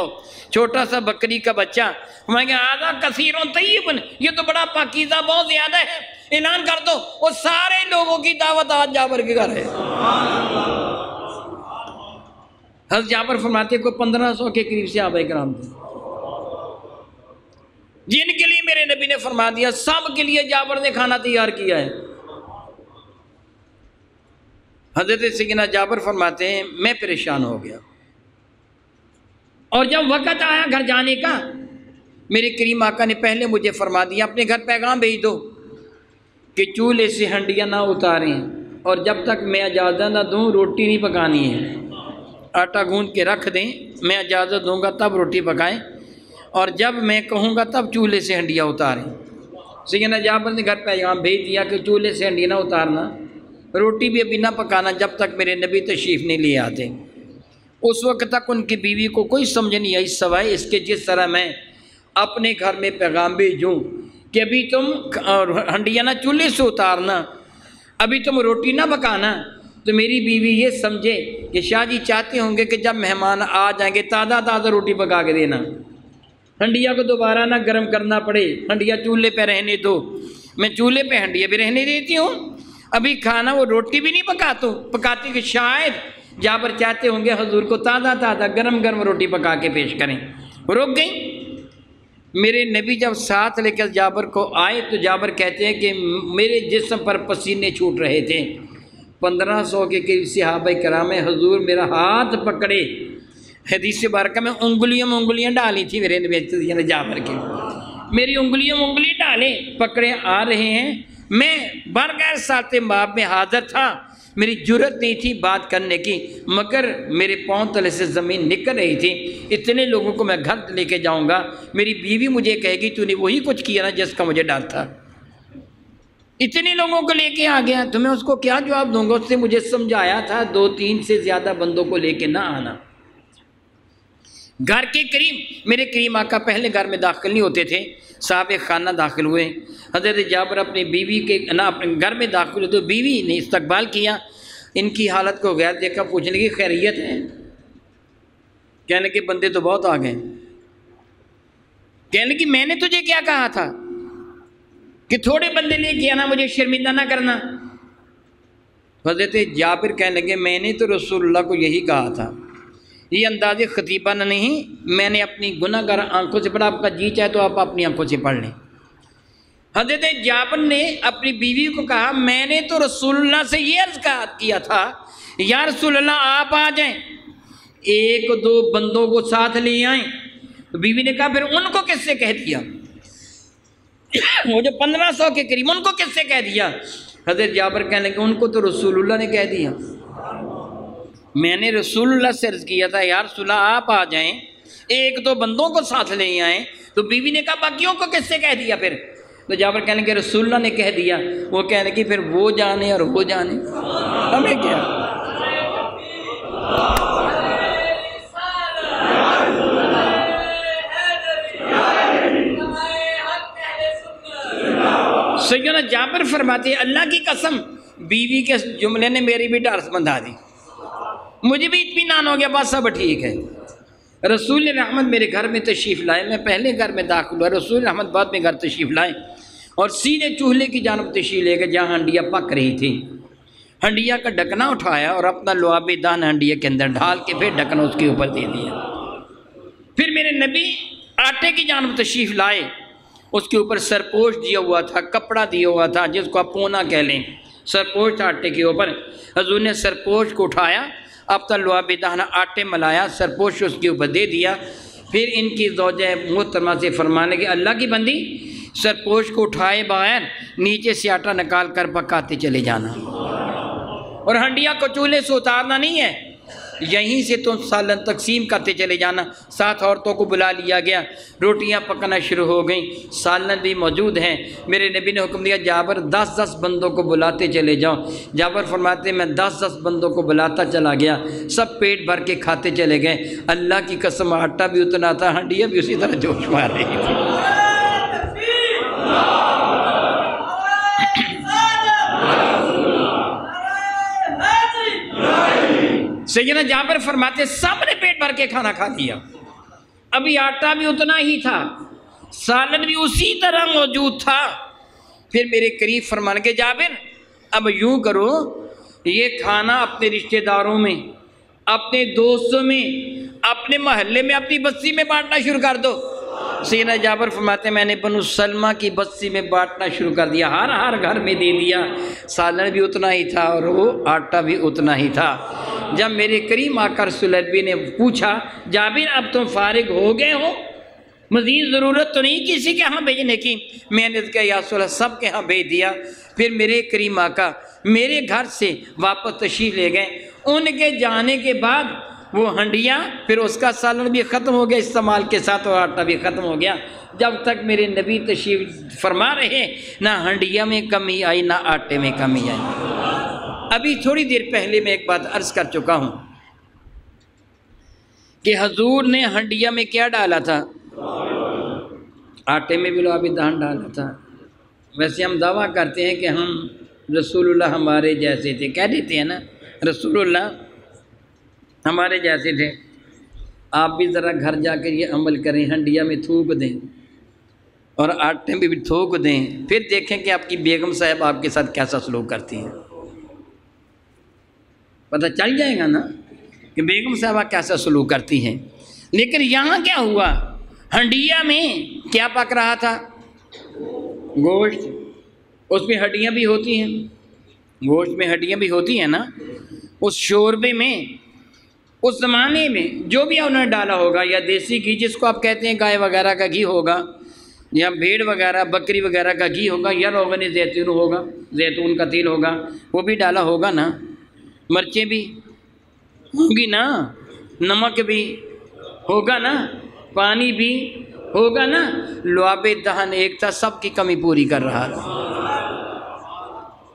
چھوٹا سا بکری کا بچہ، ہمیں کہ آدھا کثیر و طیب، یہ تو بڑا پاکیزہ بہت زیادہ ہے، اعلان کر دو، وہ سارے لوگوں کی دعوت آج جابر کے گھر ہے۔ حضرت جابر فرماتے کو 1500 کے قریب صحابہ کرام تھے، جن کے لیے میرے نبی نے فرما دیا سب کے لیے جابر نے کھانا تیار کیا ہے۔ حضرت سیدنا جابر فرماتے ہیں میں پریشان ہو گیا، اور جب وقت آیا گھر جانے کا، میرے کریم آقا نے پہلے مجھے فرما دیا اپنے گھر پیغام بھیج دو کہ چولہے سے ہنڈیاں نہ اتاریں، اور جب تک میں اجازت نہ دوں روٹی نہیں پکانی ہے۔ آٹا گوندھ کے رکھ دیں، میں اجازت دوں گا تب روٹی پکائیں، اور جب میں کہوں گا تب چولہے سے ہنڈیاں اتاریں۔ سیدنا جابر نے گھر پیغام بھیج دیا کہ چولہے سے ہنڈی نہ اتارنا، روٹی بھی ابھی نہ پکانا جب تک میرے نبی تشریف نہیں لے آتے۔ اس وقت تک ان کی بیوی کو کوئی سمجھ نہیں آئی، سوائے اس کے جس طرح میں اپنے گھر میں پیغام بھیجوں کہ ابھی تم ہنڈیاں نہ چولہے سے اتارنا، ابھی تم روٹی نہ پکانا، تو میری بیوی یہ سمجھے کہ شاہ جی چاہتے ہوں گے کہ جب مہمان آ جائیں گے تازہ روٹی پکا کے دینا، ہنڈیا کو دوبارہ نہ گرم کرنا پڑے، ہنڈیا چولہے پہ رہنے دو۔ میں چولہے پہ ہنڈیا بھی رہنے دیتی ہوں، ابھی کھانا وہ روٹی بھی نہیں پکاتی کہ شاید جابر چاہتے ہوں گے حضور کو تازہ گرم روٹی پکا کے پیش کریں۔ رک گئی۔ میرے نبی جب ساتھ لے کر جابر کو آئے تو جابر کہتے ہیں کہ میرے جسم پر پسینے چھوٹ رہے تھے، 1500 کے قریب صحابہ کرام حضور میرا ہاتھ پکڑے، حدیث مبارکہ میں انگلیاں ڈالی تھی میرے نبی جابر کے، میری انگلیاں ڈالے پکڑے آ رہے ہیں، میں برغیر ساتھ باب میں حاضر تھا، میری جرت نہیں تھی بات کرنے کی، مگر میرے پاؤں تلے سے زمین نکل رہی تھی، اتنے لوگوں کو میں گھر لے کے جاؤں گا، میری بیوی مجھے کہے گی تو نے وہی کچھ کیا نا جس کا مجھے ڈر تھا، اتنے لوگوں کو لے کے آ گیا تو میں اس کو کیا جواب دوں گا؟ اس نے مجھے سمجھایا تھا 2-3 سے زیادہ بندوں کو لے کے نہ آنا۔ گھر کے قریب میرے کریم آقا پہلے گھر میں داخل نہیں ہوتے تھے، صاحب خانہ داخل ہوئے، حضرت جابر اپنی بیوی کے اپنے گھر میں داخل ہوئے تو بیوی نے استقبال کیا، ان کی حالت کو غیر دیکھا، پوچھنے کی خیریت ہے؟ کہنے کے بندے تو بہت آ گئے، کہنے کی میں نے تجھے کیا کہا تھا کہ تھوڑے بندے لے کے آنا، مجھے شرمندہ نہ کرنا۔ حضرت جابر کہنے لگے میں نے تو رسول اللہ کو یہی کہا تھا، یہ انداز خطیبانہ نہیں، میں نے اپنی گناہ گار آنکھوں سے پڑھا، آپ کا جی چاہے تو آپ اپنی آنکھوں سے پڑھ لیں۔ حضرت جابر نے اپنی بیوی کو کہا میں نے تو رسول اللہ سے یہ عرض کیا تھا یا رسول اللہ آپ آ جائیں، 1-2 بندوں کو ساتھ لے آئیں، تو بیوی نے کہا پھر ان کو کس سے کہہ دیا؟ وہ جو 1500 کے قریب ان کو کس سے کہہ دیا؟ حضرت جابر کہنے لگے ان کو تو رسول اللہ نے کہہ دیا، میں نے رسول اللہ سے عرض کیا تھا یا رسول اللہ آپ آ جائیں، 1-2 بندوں کو ساتھ لے آئیں، تو بیوی نے کہا باقیوں کو کس سے کہہ دیا پھر؟ تو جابر کہنے کہ رسول اللہ نے کہہ دیا، وہ کہنے کہ پھر وہ جانے اور وہ جانے، ہمیں کیا؟ سیدنا جابر فرماتے ہیں اللہ کی قسم بیوی کے جملے نے میری بھی ڈارس بندھا دی، مجھے بھی اطمینان ہو گیا بات سب ٹھیک ہے۔ رسول رحمت میرے گھر میں تشریف لائے، میں پہلے گھر میں داخل ہوا، رسول رحمت بعد میں گھر تشریف لائے اور سیدھے چولہے کی جانب تشریف لے گئے جہاں ہنڈیاں پک رہی تھی، ہنڈیا کا ڈھکنا اٹھایا اور اپنا لعاب دان ہنڈیا کے اندر ڈھال کے پھر ڈھکنا اس کے اوپر دے دیا۔ پھر میرے نبی آٹے کی جانب تشریف لائے، اس کے اوپر سرپوش دیا ہوا تھا، کپڑا دیا ہوا تھا جس کو آپ پونا کہہ لیں، سرپوش تھا آٹے کے اوپر، حضور نے سرپوش کو اٹھایا، اپنا لعاب دان آٹے ملایا، سرپوش اس کے اوپر دے دیا، پھر ان کی زوجہ محترمہ سے فرمانے کہ اللہ کی بندی سرپوش کو اٹھائے بغیر نیچے سے آٹا نکال کر پکاتے چلے جانا، اور ہنڈیا کو چولہے سے اتارنا نہیں ہے، یہیں سے تم سالن تقسیم کرتے چلے جانا۔ 7 عورتوں کو بلا لیا گیا، روٹیاں پکنا شروع ہو گئیں، سالن بھی موجود ہیں، میرے نبی نے حکم دیا جابر 10 بندوں کو بلاتے چلے جاؤ۔ جابر فرماتے ہیں میں 10 بندوں کو بلاتا چلا گیا، سب پیٹ بھر کے کھاتے چلے گئے، اللہ کی قسم آٹا بھی اتنا تھا، ہنڈیاں بھی اسی طرح جوش مار رہی تھی۔ سیدنا جابر فرماتے سب نے پیٹ بھر کے کھانا کھا لیا، ابھی آٹا بھی اتنا ہی تھا، سالن بھی اسی طرح موجود تھا۔ پھر میرے قریب فرمانے کے جابر اب یوں کرو، یہ کھانا اپنے رشتہ داروں میں، اپنے دوستوں میں، اپنے محلے میں، اپنی بستی میں بانٹنا شروع کر دو۔ سیدنا جابر فرماتے ہیں میں نے بنو سلمہ کی بستی میں بانٹنا شروع کر دیا، ہر گھر میں دے دیا، سالن بھی اتنا ہی تھا اور وہ آٹا بھی اتنا ہی تھا۔ جب میرے کریم آقا رسول اللہ نے پوچھا جابر اب تم فارغ ہو گئے ہو، مزید ضرورت تو نہیں کسی کے ہاں بھیجنے کی؟ میں نے کہا یا رسول اللہ سب کے ہاں بھیج دیا۔ پھر میرے کریم آقا میرے گھر سے واپس تشریف لے گئے، ان کے جانے کے بعد وہ ہنڈیاں، پھر اس کا سالن بھی ختم ہو گیا استعمال کے ساتھ، اور آٹا بھی ختم ہو گیا۔ جب تک میرے نبی تشریف فرما رہے، نہ ہنڈیا میں کمی آئی نہ آٹے میں کمی آئی۔ ابھی تھوڑی دیر پہلے میں ایک بات عرض کر چکا ہوں کہ حضور نے ہنڈیا میں کیا ڈالا تھا؟ آٹے میں بھی لعاب دہن ڈالا تھا۔ ویسے ہم دعویٰ کرتے ہیں کہ ہم رسول اللہ ہمارے جیسے تھے، کہہ دیتے ہیں نا رسول اللہ ہمارے جیسے تھے۔ آپ بھی ذرا گھر جا کر یہ عمل کریں، ہنڈیا میں تھوک دیں اور آٹے میں بھی تھوک دیں، پھر دیکھیں کہ آپ کی بیگم صاحب آپ کے ساتھ کیسا سلوک کرتی ہیں۔ پتہ چل جائے گا نا کہ بیگم صاحبہ کیسا سلوک کرتی ہیں۔ لیکن یہاں کیا ہوا؟ ہنڈیا میں کیا پک رہا تھا؟ گوشت۔ اس میں ہڈیاں بھی ہوتی ہیں، گوشت میں ہڈیاں بھی ہوتی ہیں نا۔ اس شوربے میں اس زمانے میں جو بھی انہوں نے ڈالا ہوگا، یا دیسی گھی جس کو آپ کہتے ہیں گائے وغیرہ کا گھی ہوگا، یا بھیڑ وغیرہ بکری وغیرہ کا گھی ہوگا، یا روغن زیتون ہوگا، زیتون کا تیل ہوگا، وہ بھی ڈالا ہوگا نا۔ مرچیں بھی ہوں گی نا، نمک بھی ہوگا نا، پانی بھی ہوگا نا۔ لعاب دہن ایک تھا، سب کی کمی پوری کر رہا تھا۔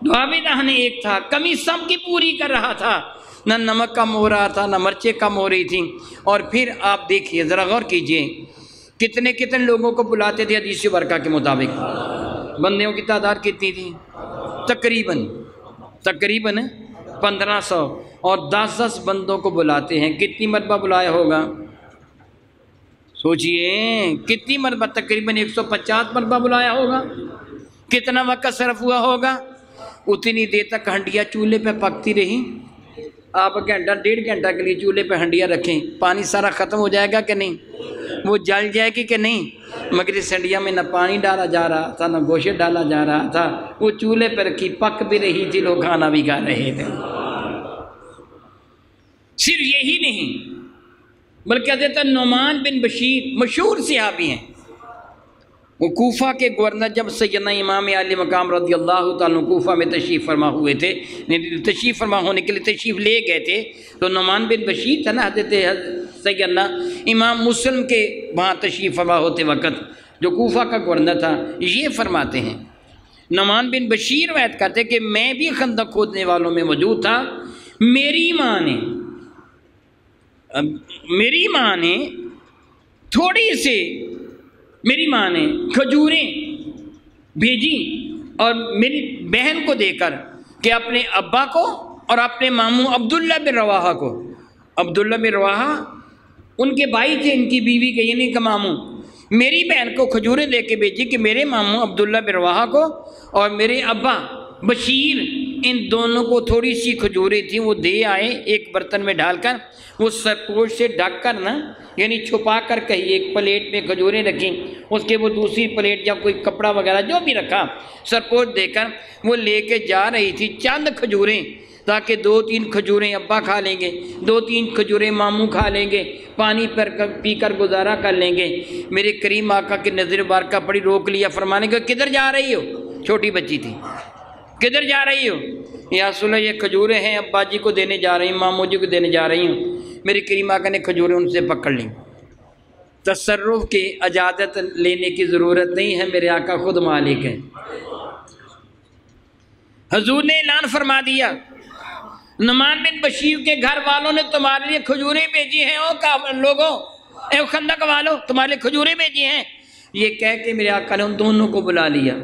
لعاب دہن ایک تھا، کمی سب کی پوری کر رہا تھا۔ نہ نمک کم ہو رہا تھا، نہ مرچیں کم ہو رہی تھیں۔ اور پھر آپ دیکھیے، ذرا غور کیجئے، کتنے کتنے لوگوں کو بلاتے تھے حدیث برکہ کے مطابق؟ بندیوں کی تعداد کتنی تھی؟ تقریباً 1500، اور 10 بندوں کو بلاتے ہیں۔ کتنی مرتبہ بلایا ہوگا؟ سوچئے کتنی مرتبہ؟ تقریباً 150 مرتبہ بلایا ہوگا۔ کتنا وقت صرف ہوا ہوگا؟ اتنی دیر تک ہنڈیا چولہے پہ پکتی رہی۔ آپ گھنٹہ ڈیڑھ گھنٹہ کے لیے چولہے پہ ہنڈیا رکھیں، پانی سارا ختم ہو جائے گا کہ نہیں؟ وہ جل جائے گی کہ نہیں؟ مگر اس ہنڈیا میں نہ پانی ڈالا جا رہا تھا، نہ گوشت ڈالا جا رہا تھا، وہ چولہے پہ رکھی پک بھی رہی تھی، لوگ کھانا بھی کھا رہے تھے۔ صرف یہی نہیں بلکہ حضرت نعمان بن بشیر مشہور صحابی ہیں، وہ کوفہ کے گورنر جب سیدنا امام عالی مقام رضی اللہ تعالیٰ کوفہ میں تشریف فرما ہوئے تھے، تشریف فرما ہونے کے لیے تشریف لے گئے تھے، تو نعمان بن بشیر تھا نا حضرت سیدنا امام مسلم کے وہاں تشریف فرما ہوتے وقت، جو کوفہ کا گورنر تھا، یہ فرماتے ہیں نعمان بن بشیر روایت کرتے کہ میں بھی خندق کھودنے والوں میں موجود تھا۔ میری ماں نے تھوڑی سے میری ماں نے کھجوریں بھیجی اور میری بہن کو دے کر کہ اپنے ابا کو اور اپنے ماموں عبداللہ بن رواحہ کو، عبداللہ بن رواحہ ان کے بھائی تھے، ان کی بیوی کے یعنی کہ ماموں، میری بہن کو کھجوریں دے کے بھیجی کہ میرے ماموں عبداللہ بن رواحہ کو اور میرے ابا بشیر، ان دونوں کو تھوڑی سی کھجوریں تھیں، وہ دے آئے ایک برتن میں ڈال کر، وہ سرپوش سے ڈھک کر نا، یعنی چھپا کر کہیں ایک پلیٹ میں کھجوریں رکھیں، اس کے وہ دوسری پلیٹ یا کوئی کپڑا وغیرہ جو بھی رکھا سرپوش دے کر وہ لے کے جا رہی تھی چند کھجوریں، تاکہ 2-3 کھجوریں ابا کھا لیں گے، 2-3 کھجوریں ماموں کھا لیں گے، پانی پی کر گزارا کر لیں گے۔ میرے کریم آقا کی نظر بارکہ پڑی، روک لیا، فرمانے کا کدھر جا رہی ہو؟ چھوٹی بچی تھی، کدھر جا رہی ہو؟ یا رسول اللہ یہ کھجوریں ہیں، ابا جی کو دینے جا رہی ہوں، ماموں جی کو دینے جا رہی ہوں۔ میری کریم آقا نے کھجوریں ان سے پکڑ لیں۔ تصرف کی اجازت لینے کی ضرورت نہیں ہے، میرے آقا خود مالک ہیں۔ حضور نے اعلان فرما دیا، نعمان بن بشیر کے گھر والوں نے تمہارے لیے کھجوریں بھیجی ہیں، لوگوں، اے خندق والوں، تمہارے لیے کھجوریں بھیجی ہیں۔ یہ کہہ کے میرے آقا نے ان دونوں کو بلا لیا،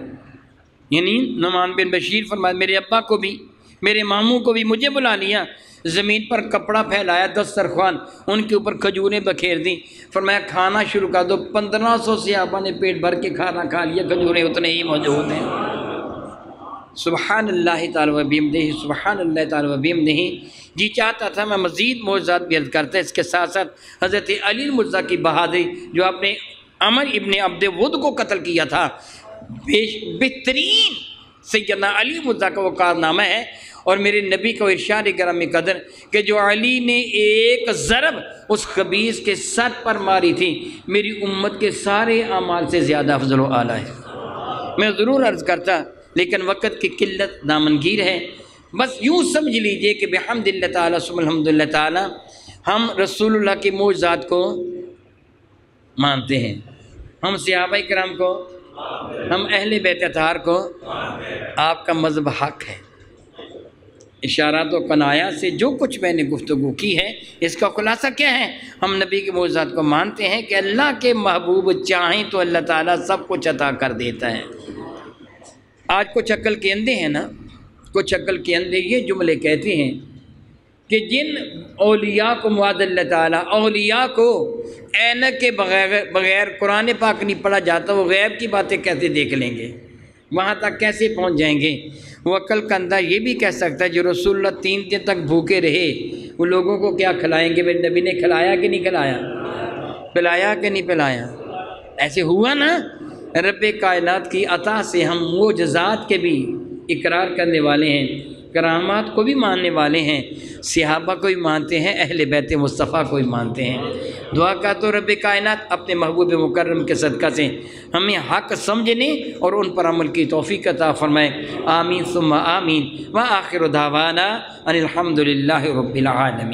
یعنی نعمان بن بشیر فرمایا میرے ابا کو بھی، میرے ماموں کو بھی، مجھے بلا لیا۔ زمین پر کپڑا پھیلایا، دسترخوان، ان کے اوپر کھجوریں بکھیر دیں، فرمایا کھانا شروع کر دو۔ 1500 صحابہ نے پیٹ بھر کے کھانا کھا لیا، کھجوریں اتنے ہی موجود ہیں۔ سبحان اللہ تعالی و بحمدہ، سبحان اللہ تعالی و بحمدہ۔ جی چاہتا تھا میں مزید معجزات بیان کرتا، اس کے ساتھ ساتھ حضرت علی مرزا کی بہادری، جو آپ نے عمر ابن عبد ود کو قتل کیا تھا، بہترین سیدنا علی مرزا کا وہ کارنامہ ہے۔ اور میرے نبی کو ارشاد گرامی قدر کہ جو علی نے ایک ضرب اس خبیث کے سر پر ماری تھی، میری امت کے سارے اعمال سے زیادہ افضل و اعلیٰ ہے۔ میں ضرور عرض کرتا لیکن وقت کی قلت دامنگیر ہے، بس یوں سمجھ لیجئے کہ بحمد اللہ تعالیٰ ثم الحمد للہ تعالیٰ ہم رسول اللہ کی معجزات کو مانتے ہیں، ہم صحابہ کرام کو، ہم اہل بیت اطہار کو، آپ کا مذہب حق ہے۔ اشارات و کنایات سے جو کچھ میں نے گفتگو کی ہے اس کا خلاصہ کیا ہے؟ ہم نبی کے معجزات کو مانتے ہیں کہ اللہ کے محبوب چاہیں تو اللہ تعالیٰ سب کچھ عطا کر دیتا ہے۔ آج کچھ عقل کے اندھے ہیں نا، کچھ عقل کے اندھے یہ جملے کہتے ہیں کہ جن اولیاء کو معاذ اللہ تعالیٰ، اولیاء کو اینک کے بغیر قرآن پاک نہیں پڑھا جاتا، وہ غیب کی باتیں کیسے دیکھ لیں گے، وہاں تک کیسے پہنچ جائیں گے؟ وہ عقل کا اندھا یہ بھی کہہ سکتا ہے جو رسول اللہ 3 دن تک بھوکے رہے وہ لوگوں کو کیا کھلائیں گے؟ میرے نبی نے کھلایا کہ نہیں کھلایا؟ پلایا کہ نہیں پلایا؟ ایسے ہوا نا۔ رب کائنات کی عطا سے ہم معجزات کے بھی اقرار کرنے والے ہیں، کرامات کو بھی ماننے والے ہیں، صحابہ کو بھی مانتے ہیں، اہل بیت مصطفیٰ کو بھی مانتے ہیں۔ دعا کا تو رب کائنات اپنے محبوب مکرم کے صدقہ سے ہمیں حق سمجھنے اور ان پر عمل کی توفیق عطا فرمائے۔ آمین ثم آمین۔ وآخر دعوانا ان الحمد للہ رب العالمین۔